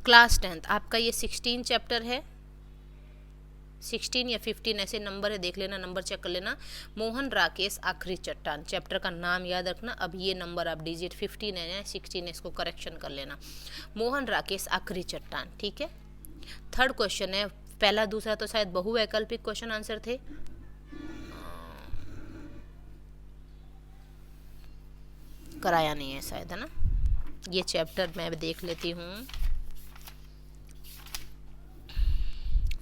Class 10th आपका ये 16 chapter है, 16 या 15 ऐसे नंबर है, देख लेना, नंबर चेक कर लेना। मोहन राकेश आखिरी चट्टान, चैप्टर का नाम याद रखना। अब ये नंबर आप डिजिट 15 है या 16 है, इसको करेक्शन कर लेना। मोहन राकेश आखिरी चट्टान, ठीक है। थर्ड क्वेश्चन है, पहला दूसरा तो शायद बहुवैकल्पिक क्वेश्चन आंसर थे, कराया नहीं है शायद, है ना। ये चैप्टर मैं देख लेती हूँ,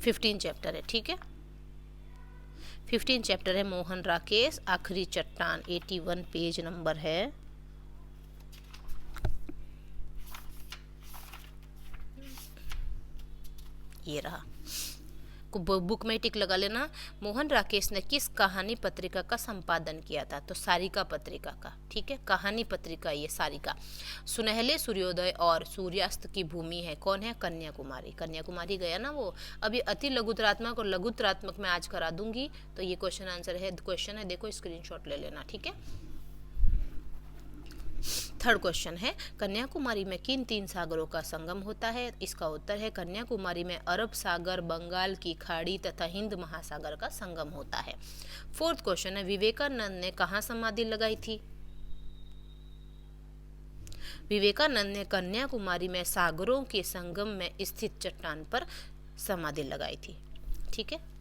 15 चैप्टर है, ठीक है। 15 चैप्टर है मोहन राकेश आखिरी चट्टान, 81 पेज नंबर है। ये रहा, बुक में टिक लगा लेना। मोहन राकेश ने किस कहानी पत्रिका का संपादन किया था? तो सारिका पत्रिका का, ठीक है, कहानी पत्रिका ये सारिका। सुनहले सूर्योदय और सूर्यास्त की भूमि है, कौन है? कन्याकुमारी। कन्याकुमारी गया ना वो। अभी अति लघुतरात्मक और लघुतरात्मक मैं आज करा दूंगी, तो ये क्वेश्चन आंसर है, क्वेश्चन है, देखो स्क्रीनशॉट ले लेना, ठीक है। थर्ड क्वेश्चन है, कन्याकुमारी में किन 3 सागरों का संगम होता है? इसका उत्तर है कन्याकुमारी में अरब सागर, बंगाल की खाड़ी तथा हिंद महासागर का संगम होता है। फोर्थ क्वेश्चन है, विवेकानंद ने कहाँ समाधि लगाई थी? विवेकानंद ने कन्याकुमारी में सागरों के संगम में स्थित चट्टान पर समाधि लगाई थी, ठीक है।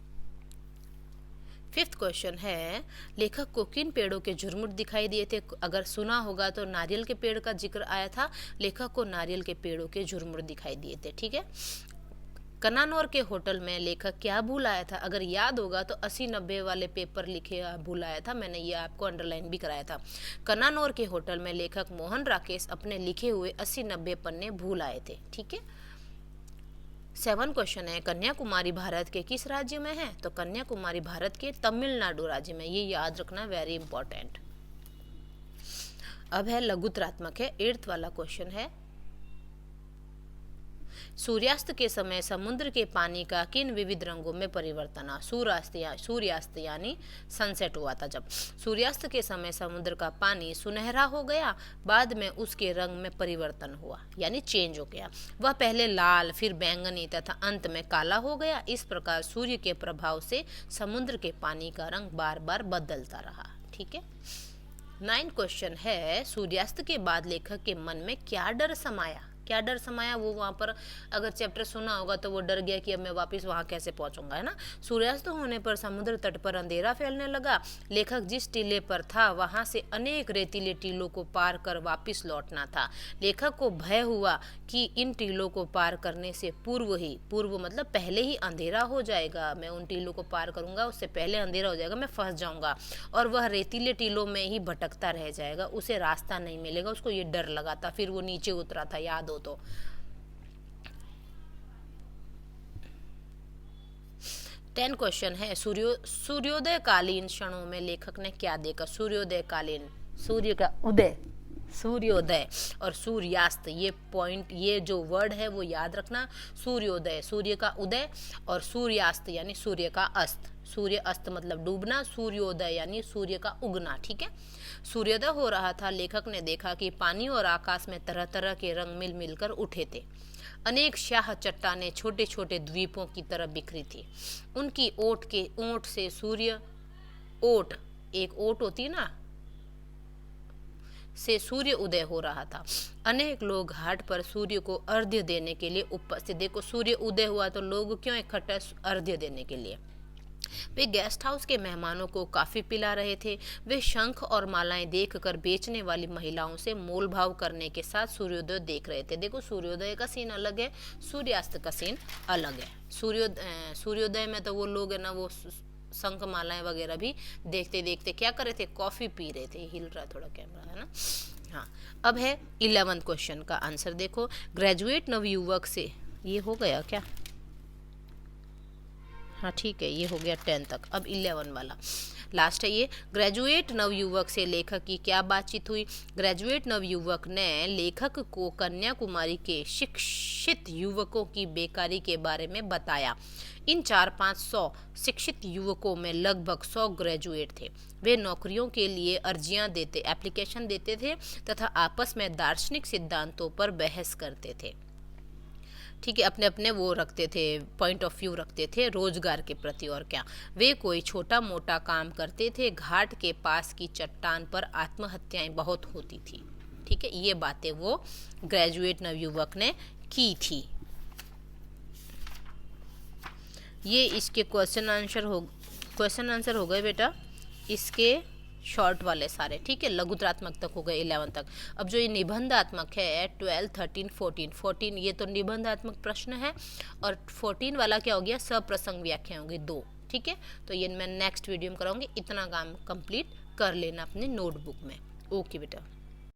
फिफ्थ क्वेश्चन है, लेखक को किन पेड़ों के झुरमुट दिखाई दिए थे? अगर सुना होगा तो नारियल के पेड़ का जिक्र आया था, लेखक को नारियल के पेड़ों के झुरमुट दिखाई दिए थे, ठीक है। कन्नानौर के होटल में लेखक क्या भूल आया था? अगर याद होगा तो 80-90 वाले पेपर लिखे भूल आया था, मैंने ये आपको अंडरलाइन भी कराया था। कन्नानौर के होटल में लेखक मोहन राकेश अपने लिखे हुए 80-90 पन्ने भूल आए थे, ठीक है। 7 क्वेश्चन है, कन्याकुमारी भारत के किस राज्य में है? तो कन्याकुमारी भारत के तमिलनाडु राज्य में, ये याद रखना, वेरी इंपॉर्टेंट। अब है लघुतरात्मक है, 8th वाला क्वेश्चन है, सूर्यास्त के समय समुद्र के पानी का किन विविध रंगों में परिवर्तन? सूर्यास्त यानी सनसेट हुआ था जब। सूर्यास्त के समय समुद्र का पानी सुनहरा हो गया, बाद में उसके रंग में परिवर्तन हुआ, यानी चेंज हो गया। वह पहले लाल, फिर बैंगनी तथा अंत में काला हो गया। इस प्रकार सूर्य के प्रभाव से समुद्र के पानी का रंग बार बार बदलता रहा, ठीक है। 9 क्वेश्चन है, सूर्यास्त के बाद लेखक के मन में क्या डर समाया? क्या डर समाया? वो वहाँ पर अगर चैप्टर सुना होगा तो वो डर गया कि अब मैं वापस वहाँ कैसे पहुँचूंगा, है ना। सूर्यास्त होने पर समुद्र तट पर अंधेरा फैलने लगा। लेखक जिस टीले पर था वहाँ से अनेक रेतीले टीलों को पार कर वापस लौटना था। लेखक को भय हुआ कि इन टीलों को पार करने से पूर्व मतलब पहले ही अंधेरा हो जाएगा, मैं उन टीलों को पार करूंगा उससे पहले अंधेरा हो जाएगा, मैं फंस जाऊंगा और वह रेतीले टीलों में ही भटकता रह जाएगा, उसे रास्ता नहीं मिलेगा। उसको ये डर लगा था, फिर वो नीचे उतरा था, याद हो तो। 10 क्वेश्चन है, सूर्योदय कालीन क्षणों में लेखक ने क्या देखा? सूर्योदय कालीन, सूर्य का उदय, सूर्योदय और सूर्यास्त, ये पॉइंट, ये जो वर्ड है वो याद रखना। सूर्योदय सूर्य का उदय और सूर्यास्त यानी सूर्य का अस्त। सूर्य अस्त मतलब डूबना, सूर्योदय यानी सूर्य का उगना, ठीक है। सूर्योदय हो रहा था, लेखक ने देखा कि पानी और आकाश में तरह तरह के रंग मिल मिलकर उठे थे। अनेक शाह चट्टानें छोटे छोटे द्वीपों की तरह बिखरी थी। उनकी ओट से सूर्य, ओट, एक ओट होती ना, से सूर्य उदय हो रहा था। अनेक लोग घाट पर सूर्य को अर्घ्य देने के लिए उपस्थित। देखो सूर्य उदय हुआ तो लोग क्यों इकट्ठा? अर्घ्य देने के लिए। वे गेस्ट हाउस के मेहमानों को काफी पिला रहे थे। वे शंख और मालाएं देखकर बेचने वाली महिलाओं से मोल भाव करने के साथ सूर्योदय देख रहे थे। देखो सूर्योदय का सीन अलग है, सूर्यास्त का सीन अलग है। सूर्योदय में तो वो लोग है ना, वो शंख मालाएं वगैरह भी देखते देखते क्या कर रहे थे? कॉफी पी रहे थे। हिल रहा थोड़ा कैमरा, है ना। हाँ, अब है 11 क्वेश्चन का आंसर देखो। ग्रेजुएट नवयुवक से, ये हो गया क्या? हाँ ठीक है, ये हो गया 10 तक। अब 11 वाला लास्ट है ये। ग्रेजुएट नवयुवक से लेखक की क्या बातचीत हुई? ग्रेजुएट नवयुवक ने लेखक को कन्याकुमारी के शिक्षित युवकों की बेकारी के बारे में बताया। इन 400-500 शिक्षित युवकों में लगभग 100 ग्रेजुएट थे। वे नौकरियों के लिए अर्जियां देते, एप्लीकेशन देते थे तथा आपस में दार्शनिक सिद्धांतों पर बहस करते थे। ठीक है, अपने अपने वो रखते थे, पॉइंट ऑफ व्यू रखते थे रोजगार के प्रति। और क्या, वे कोई छोटा मोटा काम करते थे, घाट के पास की चट्टान पर आत्महत्याएं बहुत होती थी। ठीक है, ये बातें वो ग्रेजुएट नवयुवक ने की थी। ये इसके क्वेश्चन आंसर हो गए बेटा, इसके शॉर्ट वाले सारे। ठीक है, लघुत्रात्मक तक हो गए 11 तक। अब जो ये निबंधात्मक है 12, 13, 14, ये तो निबंधात्मक प्रश्न है, और 14 वाला क्या हो गया, सप्रसंग व्याख्या होगी 2। ठीक है, तो ये मैं नेक्स्ट वीडियो में कराऊंगी। इतना काम कंप्लीट कर लेना अपने नोटबुक में। ओके बेटा।